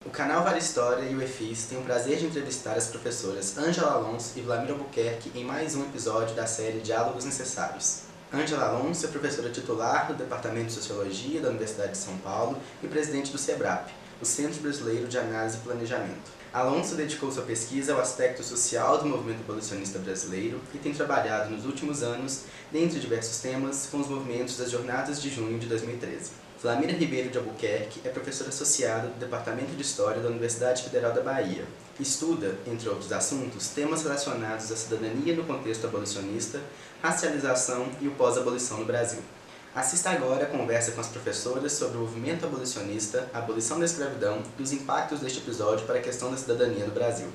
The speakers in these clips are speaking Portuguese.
O canal Vale História e o EFIS têm o prazer de entrevistar as professoras Ângela Alonso e Wlamir Albuquerque em mais um episódio da série Diálogos Necessários. Ângela Alonso é professora titular do Departamento de Sociologia da Universidade de São Paulo e presidente do SEBRAP, o Centro Brasileiro de Análise e Planejamento. Alonso dedicou sua pesquisa ao aspecto social do movimento abolicionista brasileiro e tem trabalhado nos últimos anos, dentre diversos temas, com os movimentos das Jornadas de Junho de 2013. Wlamir Ribeiro de Albuquerque é professora associada do Departamento de História da Universidade Federal da Bahia. Estuda, entre outros assuntos, temas relacionados à cidadania no contexto abolicionista, racialização e o pós-abolição no Brasil. Assista agora a conversa com as professoras sobre o movimento abolicionista, a abolição da escravidão e os impactos deste episódio para a questão da cidadania no Brasil.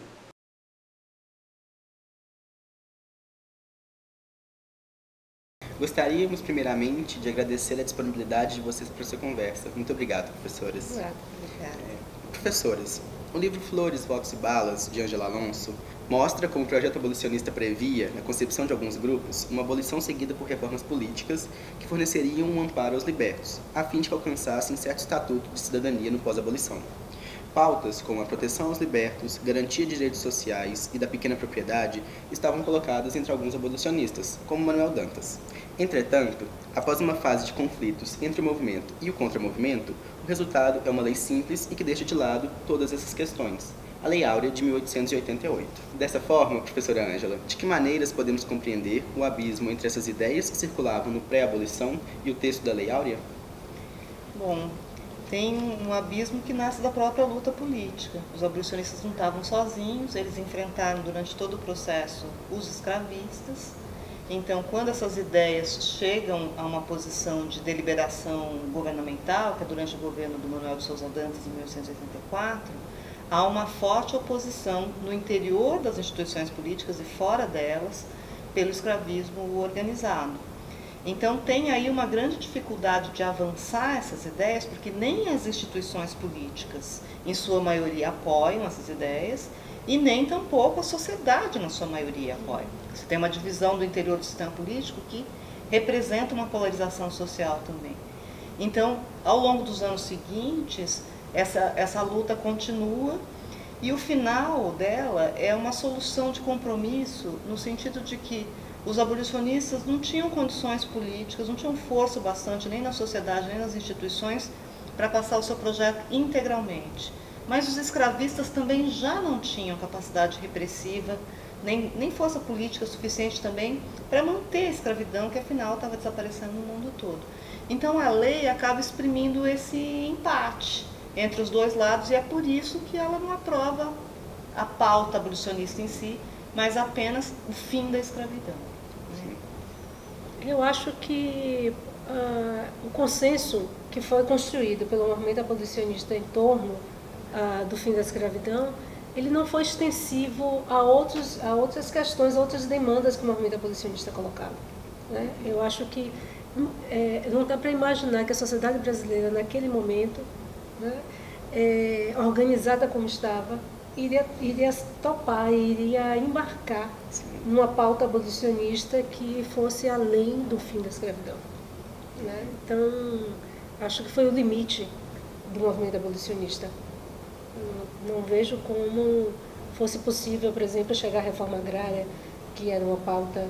Gostaríamos, primeiramente, de agradecer a disponibilidade de vocês para essa conversa. Muito obrigado, professoras. Obrigada. Professoras, o livro Flores, Votos e Balas, de Ângela Alonso, mostra como o projeto abolicionista previa, na concepção de alguns grupos, uma abolição seguida por reformas políticas que forneceriam um amparo aos libertos, a fim de que alcançassem certo estatuto de cidadania no pós-abolição. Pautas como a proteção aos libertos, garantia de direitos sociais e da pequena propriedade estavam colocadas entre alguns abolicionistas, como Manuel Dantas. Entretanto, após uma fase de conflitos entre o movimento e o contramovimento, o resultado é uma lei simples e que deixa de lado todas essas questões. A Lei Áurea de 1888. Dessa forma, professora Ângela, de que maneiras podemos compreender o abismo entre essas ideias que circulavam no pré-abolição e o texto da Lei Áurea? Bom, tem um abismo que nasce da própria luta política. Os abolicionistas não estavam sozinhos, eles enfrentaram durante todo o processo os escravistas. Então, quando essas ideias chegam a uma posição de deliberação governamental, que é durante o governo do Manuel de Souza Dantas, em 1884, há uma forte oposição no interior das instituições políticas e fora delas pelo escravismo organizado. Então tem aí uma grande dificuldade de avançar essas ideias, porque nem as instituições políticas, em sua maioria, apoiam essas ideias, e nem tampouco a sociedade, na sua maioria, apoia. Você tem uma divisão do interior do sistema político que representa uma polarização social também. Então, ao longo dos anos seguintes, essa luta continua, e o final dela é uma solução de compromisso, no sentido de que os abolicionistas não tinham condições políticas, não tinham força bastante, nem na sociedade, nem nas instituições, para passar o seu projeto integralmente. Mas os escravistas também já não tinham capacidade repressiva, nem força política suficiente também para manter a escravidão, que afinal estava desaparecendo no mundo todo. Então a lei acaba exprimindo esse empate entre os dois lados, e é por isso que ela não aprova a pauta abolicionista em si, mas apenas o fim da escravidão. Eu acho que o consenso que foi construído pelo movimento abolicionista em torno do fim da escravidão, ele não foi extensivo a outras questões, a outras demandas que o movimento abolicionista colocava, né? Eu acho que não dá para imaginar que a sociedade brasileira, naquele momento, né, organizada como estava, iria topar, iria embarcar numa pauta abolicionista que fosse além do fim da escravidão, né? Então, acho que foi o limite do movimento abolicionista. Não vejo como fosse possível, por exemplo, chegar à reforma agrária, que era uma pauta,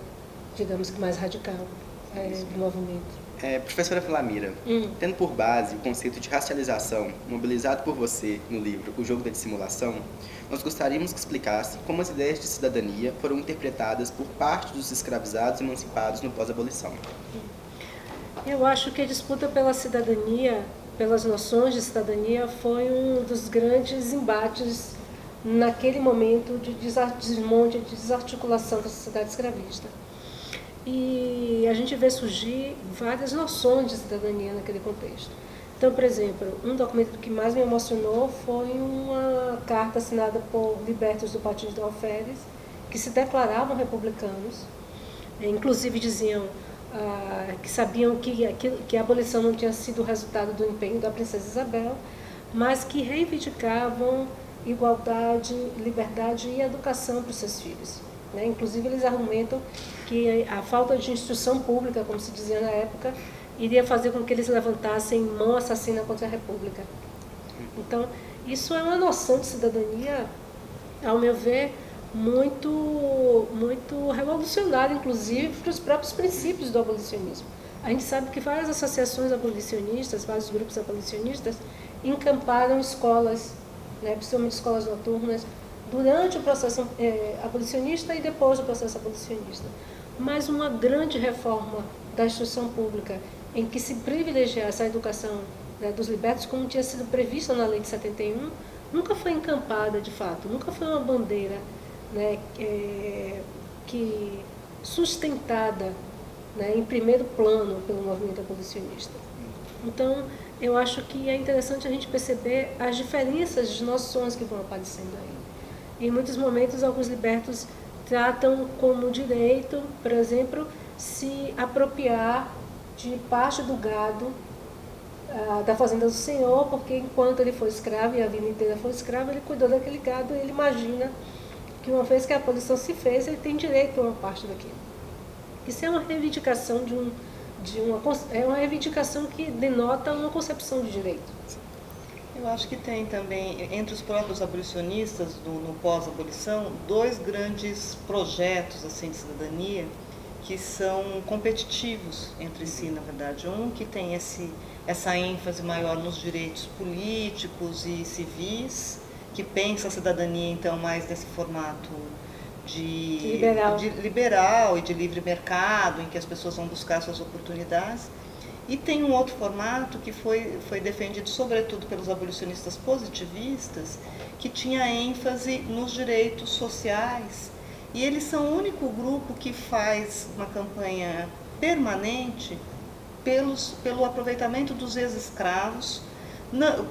digamos que mais radical do movimento. Professora Wlamir, tendo por base o conceito de racialização mobilizado por você no livro O Jogo da Dissimulação, nós gostaríamos que explicasse como as ideias de cidadania foram interpretadas por parte dos escravizados e emancipados no pós-abolição. Eu acho que a disputa pela cidadania, pelas noções de cidadania, foi um dos grandes embates naquele momento de desmonte, de desarticulação da sociedade escravista. E a gente vê surgir várias noções de cidadania naquele contexto. Então, por exemplo, um documento que mais me emocionou foi uma carta assinada por libertos do Partido de Alferes, que se declaravam republicanos, inclusive diziam que sabiam que a abolição não tinha sido o resultado do empenho da princesa Isabel, mas que reivindicavam igualdade, liberdade e educação para os seus filhos, né? Inclusive, eles argumentam que a falta de instrução pública, como se dizia na época, iria fazer com que eles levantassem mão assassina contra a República. Então, Isso é uma noção de cidadania, ao meu ver, muito, muito revolucionária, inclusive, para os próprios princípios do abolicionismo. A gente sabe que várias associações abolicionistas, vários grupos abolicionistas, encamparam escolas, né, principalmente escolas noturnas, durante o processo abolicionista e depois do processo abolicionista. Mas uma grande reforma da instrução pública, em que se privilegiasse a educação, né, dos libertos, como tinha sido prevista na Lei de 71, nunca foi encampada de fato, nunca foi uma bandeira, né, que sustentada, né, em primeiro plano pelo movimento abolicionista. Então, eu acho que é interessante a gente perceber as diferenças de noções que vão aparecendo aí. Em muitos momentos, alguns libertos tratam como direito, por exemplo, se apropriar de parte do gado da fazenda do senhor, porque enquanto ele foi escravo e a vida inteira foi escravo, ele cuidou daquele gado e ele imagina que uma vez que a abolição se fez, ele tem direito a uma parte daquilo. Isso é uma reivindicação é uma reivindicação que denota uma concepção de direito. Eu acho que tem também, entre os próprios abolicionistas, no pós-abolição, dois grandes projetos assim, de cidadania que são competitivos entre si, na verdade. Um que tem essa ênfase maior nos direitos políticos e civis, que pensa a cidadania, então, mais nesse formato de liberal e de livre mercado, em que as pessoas vão buscar suas oportunidades. E tem um outro formato que foi defendido sobretudo pelos abolicionistas positivistas, que tinha ênfase nos direitos sociais. E eles são o único grupo que faz uma campanha permanente pelo aproveitamento dos ex-escravos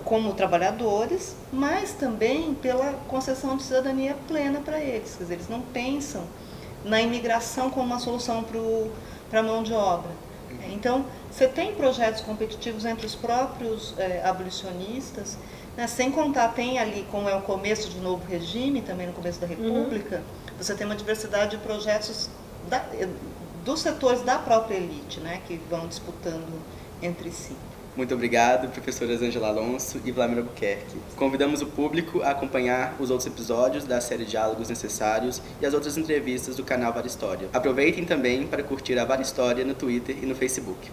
como trabalhadores, mas também pela concessão de cidadania plena para eles. Quer dizer, eles não pensam na imigração como uma solução para a mão de obra. Então, você tem projetos competitivos entre os próprios abolicionistas, né? Sem contar, tem ali, como é o começo do novo regime, também no começo da República, você tem uma diversidade de projetos dos setores da própria elite, né? Que vão disputando entre si. Muito obrigado, professoras Ângela Alonso e Wlamir Albuquerque. Convidamos o público a acompanhar os outros episódios da série Diálogos Necessários e as outras entrevistas do canal Vara História. Aproveitem também para curtir a Vara História no Twitter e no Facebook.